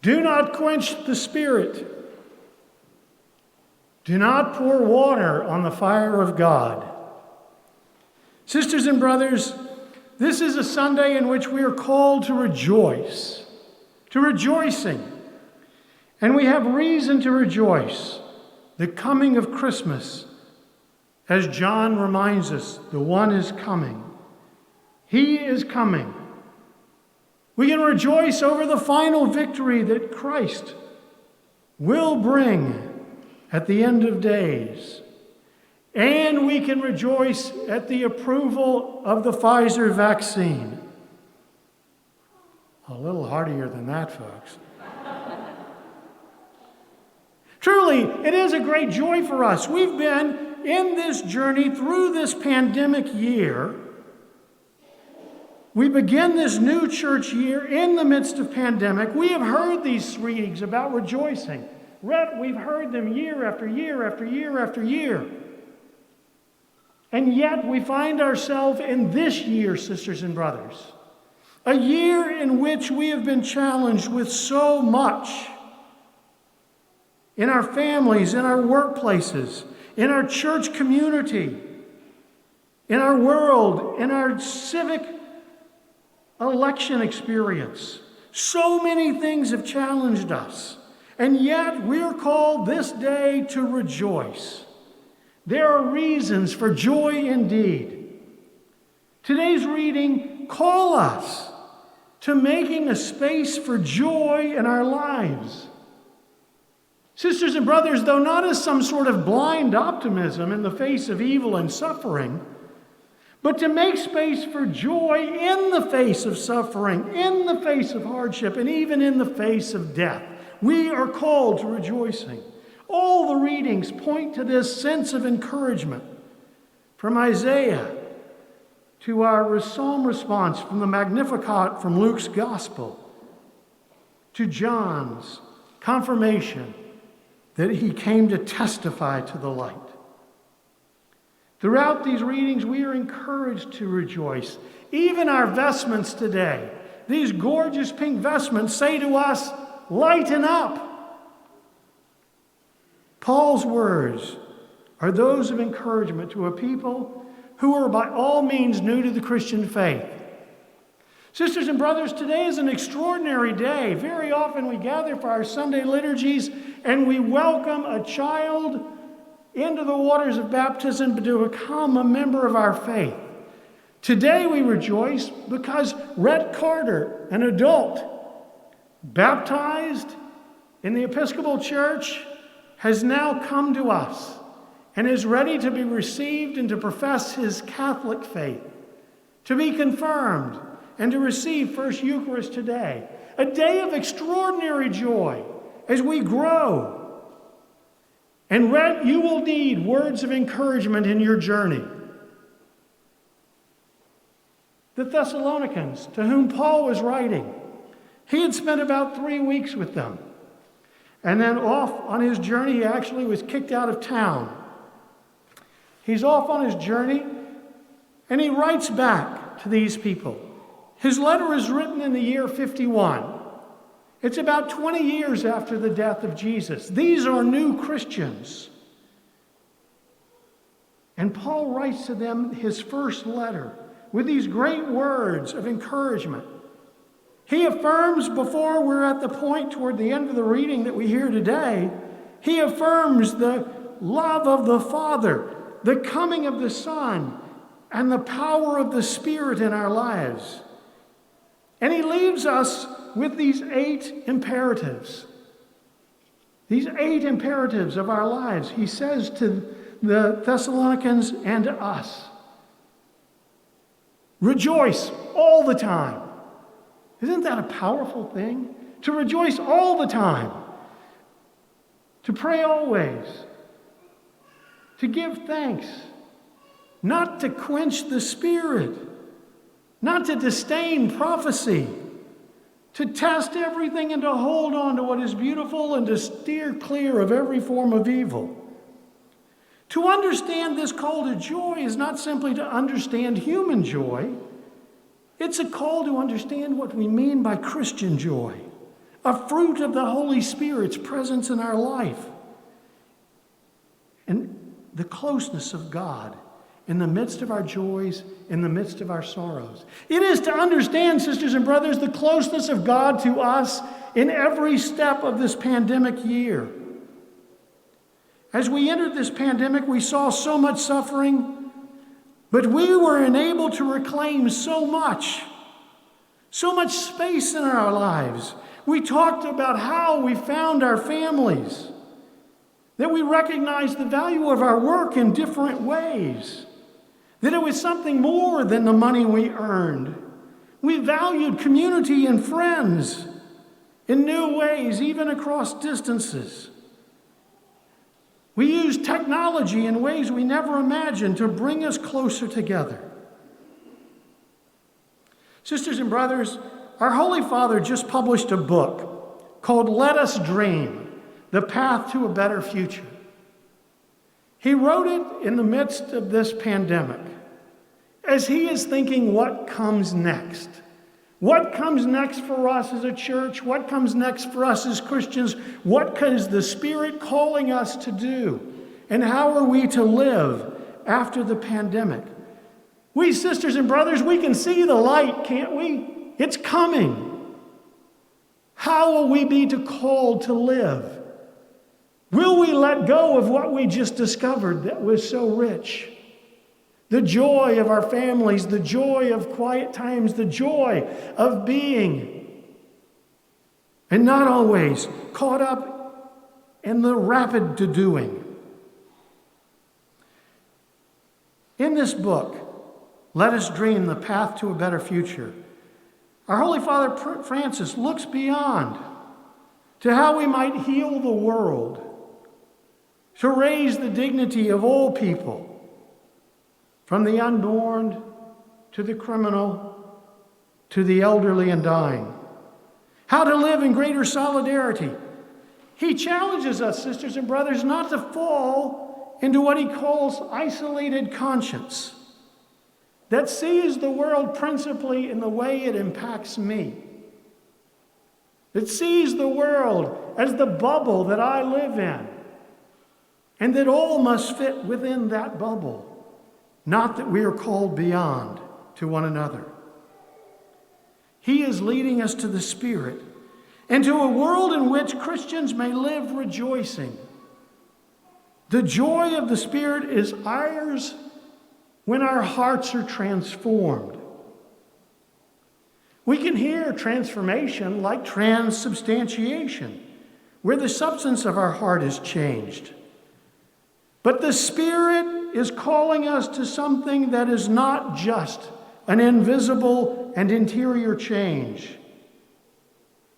Do not quench the Spirit. Do not pour water on the fire of God. Sisters and brothers, this is a Sunday in which we are called to rejoice, to rejoicing. And we have reason to rejoice. The coming of Christmas, as John reminds us, the one is coming. He is coming. We can rejoice over the final victory that Christ will bring at the end of days. And we can rejoice at the approval of the Pfizer vaccine. A little heartier than that, folks. Truly, it is a great joy for us. We've been in this journey through this pandemic year. We begin this new church year in the midst of pandemic. We have heard these readings about rejoicing. We've heard them year after year after year after year. And yet we find ourselves in this year, sisters and brothers, a year in which we have been challenged with so much in our families, in our workplaces, in our church community, in our world, in our civic election experience. So many things have challenged us, and yet we're called this day to rejoice. There are reasons for joy indeed. Today's reading calls us to making a space for joy in our lives. Sisters and brothers, though not as some sort of blind optimism in the face of evil and suffering, but to make space for joy in the face of suffering, in the face of hardship, and even in the face of death. We are called to rejoicing. All the readings point to this sense of encouragement. From Isaiah to our psalm response from the Magnificat from Luke's Gospel, to John's confirmation that he came to testify to the light. Throughout these readings, we are encouraged to rejoice. Even our vestments today, these gorgeous pink vestments, say to us, lighten up. Paul's words are those of encouragement to a people who are by all means new to the Christian faith. Sisters and brothers, today is an extraordinary day. Very often we gather for our Sunday liturgies and we welcome a child into the waters of baptism to become a member of our faith. Today we rejoice because Rhett Carter, an adult, baptized in the Episcopal Church, has now come to us and is ready to be received and to profess his Catholic faith, to be confirmed and to receive First Eucharist today. A day of extraordinary joy as we grow. And Rhett, you will need words of encouragement in your journey. The Thessalonians, to whom Paul was writing, he had spent about 3 weeks with them. And then off on his journey, he actually was kicked out of town. He's off on his journey, and he writes back to these people. His letter is written in the year 51. It's about 20 years after the death of Jesus. These are new Christians. And Paul writes to them his first letter with these great words of encouragement. He affirms, before we're at the point toward the end of the reading that we hear today, he affirms the love of the Father, the coming of the Son, and the power of the Spirit in our lives. And he leaves us with these 8 imperatives. These 8 imperatives of our lives. He says to the Thessalonians and to us, rejoice all the time. Isn't that a powerful thing? To rejoice all the time. To pray always. To give thanks. Not to quench the Spirit. Not to disdain prophecy. To test everything and to hold on to what is beautiful and to steer clear of every form of evil. To understand this call to joy is not simply to understand human joy. It's a call to understand what we mean by Christian joy. a fruit of the Holy Spirit's presence in our life, and the closeness of God in the midst of our joys, in the midst of our sorrows. It is to understand, sisters and brothers, the closeness of God to us in every step of this pandemic year. As we entered this pandemic, we saw so much suffering, but we were enabled to reclaim so much space in our lives. We talked about how we found our families, that we recognized the value of our work in different ways, that it was something more than the money we earned. We valued community and friends in new ways, even across distances. We used technology in ways we never imagined to bring us closer together. Sisters and brothers, our Holy Father just published a book called Let Us Dream, The Path to a Better Future. He wrote it in the midst of this pandemic, as he is thinking what comes next. What comes next for us as a church? What comes next for us as Christians? What is the Spirit calling us to do? And how are we to live after the pandemic? We, sisters and brothers, we can see the light, can't we? It's coming. How will we be called to live? Will we let go of what we just discovered that was so rich? The joy of our families, the joy of quiet times, the joy of being, and not always caught up in the rapid to-doing. In this book, Let Us Dream, The Path to a Better Future, our Holy Father Francis looks beyond to how we might heal the world, to raise the dignity of all people, from the unborn to the criminal to the elderly and dying. How to live in greater solidarity. He challenges us, sisters and brothers, not to fall into what he calls isolated conscience, that sees the world principally in the way it impacts me. That sees the world as the bubble that I live in, and that all must fit within that bubble. Not that we are called beyond to one another. He is leading us to the Spirit and to a world in which Christians may live rejoicing. The joy of the Spirit is ours when our hearts are transformed. We can hear transformation like transubstantiation, where the substance of our heart is changed. But the Spirit is calling us to something that is not just an invisible and interior change.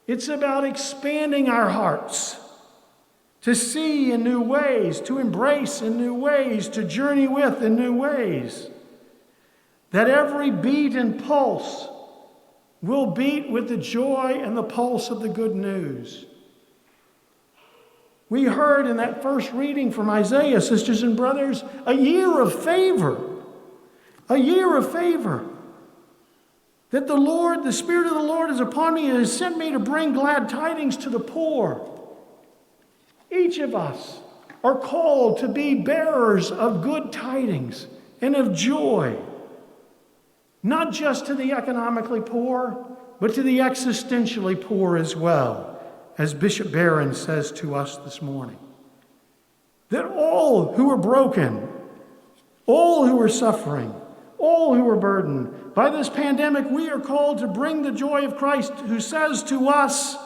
It's about expanding our hearts to see in new ways, to embrace in new ways, to journey with in new ways. That every beat and pulse will beat with the joy and the pulse of the good news. We heard in that first reading from Isaiah, sisters and brothers, a year of favor. A year of favor. That the Lord, the Spirit of the Lord is upon me and has sent me to bring glad tidings to the poor. Each of us are called to be bearers of good tidings and of joy. Not just to the economically poor, but to the existentially poor as well, as Bishop Barron says to us this morning. That all who are broken, all who are suffering, all who are burdened by this pandemic, we are called to bring the joy of Christ, who says to us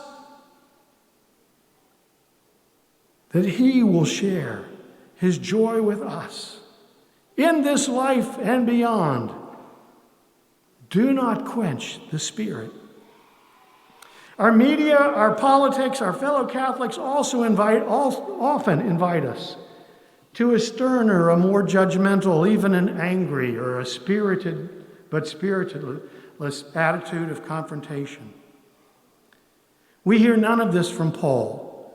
that he will share his joy with us in this life and beyond. Do not quench the Spirit. Our media, our politics, our fellow Catholics also often invite us to a sterner, a more judgmental, even an angry or a spirited but spiritless attitude of confrontation. We hear none of this from Paul,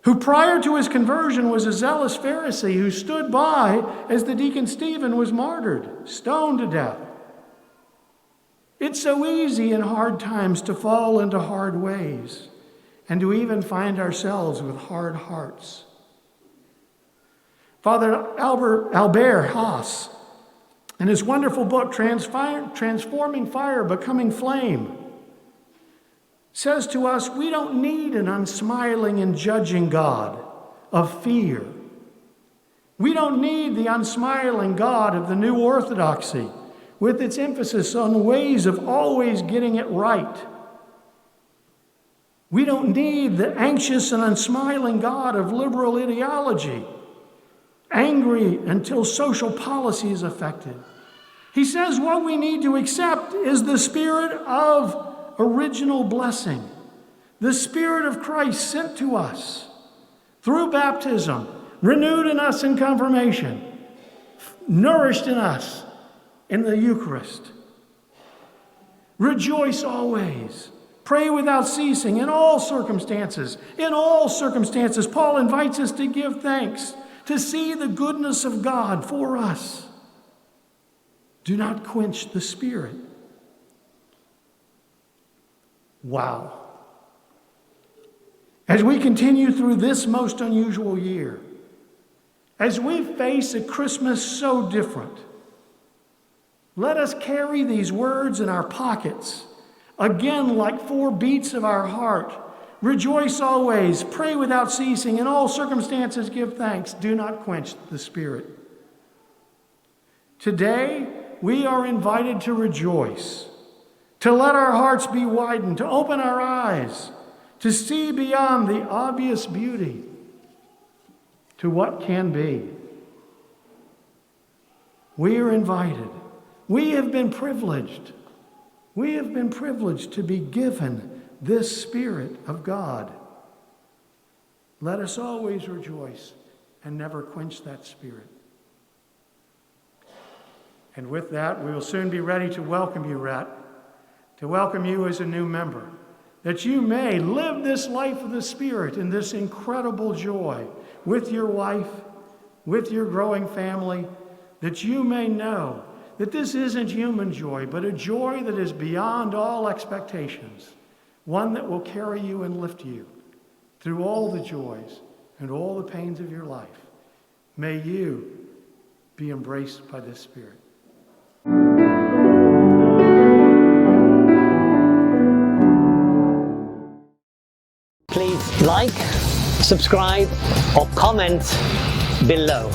who prior to his conversion was a zealous Pharisee who stood by as the deacon Stephen was martyred, stoned to death. It's so easy in hard times to fall into hard ways and to even find ourselves with hard hearts. Father Albert Haas, in his wonderful book, Transforming Fire, Becoming Flame, says to us, we don't need an unsmiling and judging God of fear. We don't need the unsmiling God of the New Orthodoxy with its emphasis on ways of always getting it right. We don't need the anxious and unsmiling God of liberal ideology, angry until social policy is affected. He says what we need to accept is the spirit of original blessing, the Spirit of Christ sent to us through baptism, renewed in us in confirmation, nourished in us in the Eucharist. Rejoice always. Pray without ceasing in all circumstances. In all circumstances, Paul invites us to give thanks, to see the goodness of God for us. Do not quench the Spirit. Wow. As we continue through this most unusual year, as we face a Christmas so different, let us carry these words in our pockets, again like 4 beats of our heart. Rejoice always, pray without ceasing, in all circumstances give thanks, do not quench the Spirit. Today, we are invited to rejoice, to let our hearts be widened, to open our eyes, to see beyond the obvious beauty to what can be. We are invited. We have been privileged. We have been privileged to be given this Spirit of God. Let us always rejoice and never quench that Spirit. And with that, we will soon be ready to welcome you, Rhett, to welcome you as a new member, that you may live this life of the Spirit in this incredible joy with your wife, with your growing family, that you may know that this isn't human joy, but a joy that is beyond all expectations, one that will carry you and lift you through all the joys and all the pains of your life. May you be embraced by this Spirit. Please like, subscribe, or comment below.